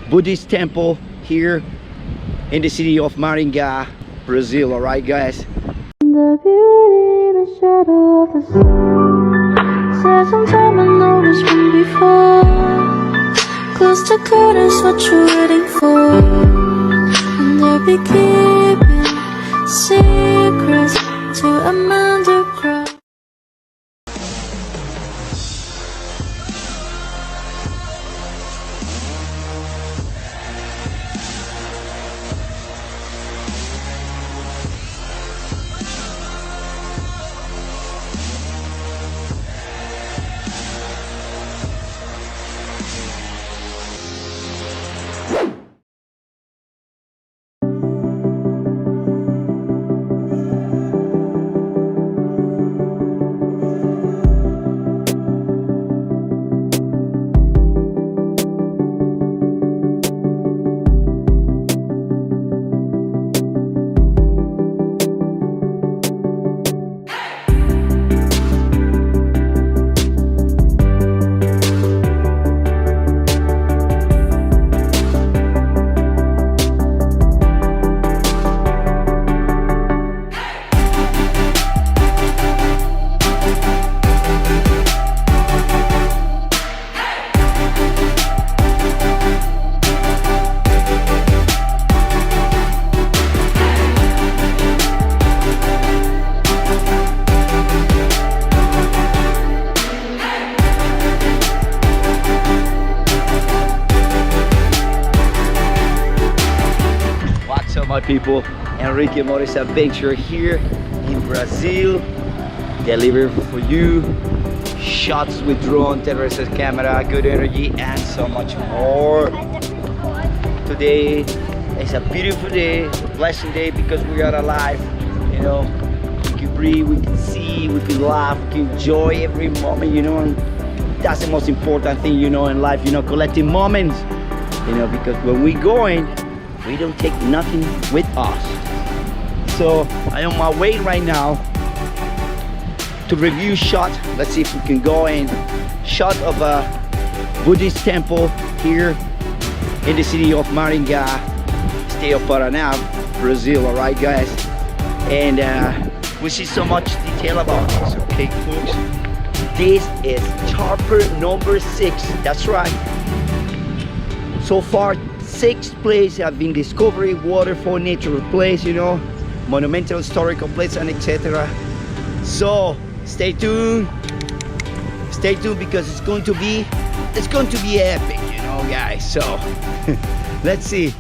Buddhist temple here in the city of Maringá, Brazil. All right, guys. The beauty, the shadow of the sun. Said sometime I noticed one before. Close the curtains, what you waiting for? And there be keeping secrets to a man to cry. My people, Enrique Morris adventure here in Brazil, delivered for you shots with drone, terrestrial camera, good energy, and so much more. Today is a beautiful day, a blessed day, because we are alive. You know, we can breathe, we can see, we can laugh, we can enjoy every moment, you know, and that's the most important thing, you know, in life, you know, collecting moments, you know, because when we going, we don't take nothing with us. So I'm on my way right now to review shot. Let's see if we can go in. Shot of a Buddhist temple here in the city of Maringá, state of Paraná, Brazil. All right, guys, and we see so much detail about this. Okay, folks, this is chapter number 6. That's right. So far, 6 places have been discovered, waterfall, natural place, you know, monumental historical place, and etc. So stay tuned because it's going to be epic, you know, guys. So let's see.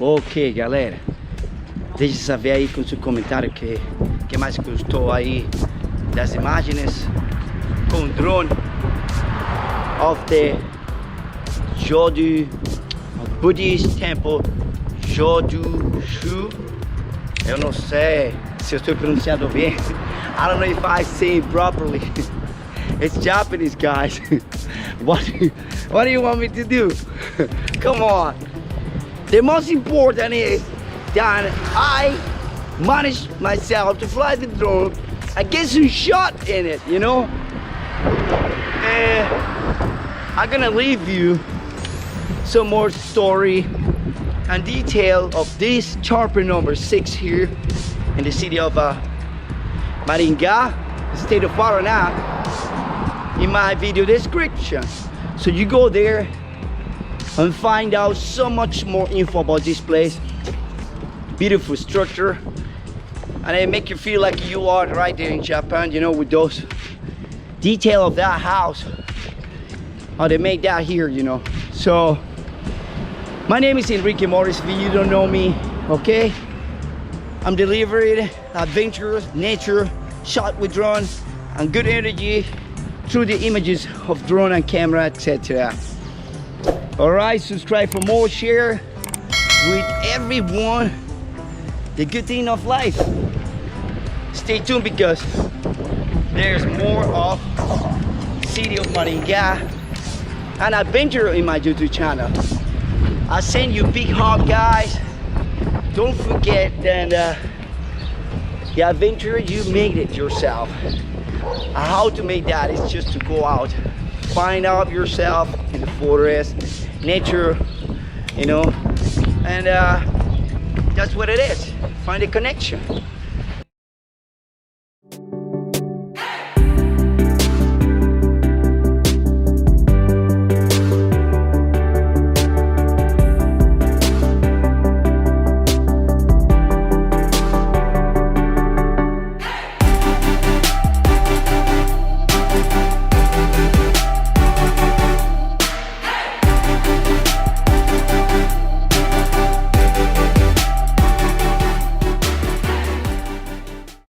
Ok, galera, deixe saber aí com seu comentário que mais gostou aí das imagens com drone of the Buddhist Temple Jodo-Shu. Eu não sei se eu estou pronunciando bem. I don't know if I say it properly. It's Japanese, guys. What do you want me to do? Come on. The most important is that I manage myself to fly the drone and get some shot in it, you know? And I'm gonna leave you some more story and detail of this chapter number 6 here in the city of Maringá, state of Paraná, in my video description. So you go there and find out so much more info about this place. Beautiful structure, and it make you feel like you are right there in Japan, you know, with those detail of that house, how they make that here, you know. So my name is Enrique Morris. If you don't know me, okay, I'm delivering adventures, nature, shot with drone, and good energy through the images of drone and camera, etc. Alright, subscribe for more, share with everyone the good thing of life. Stay tuned because there's more of city of Maringá and adventure in my YouTube channel. I send you big hug, guys. Don't forget that the adventure, you made it yourself. How to make that is just to go out, find out yourself in the forest, nature, you know, and that's what it is. Find a connection.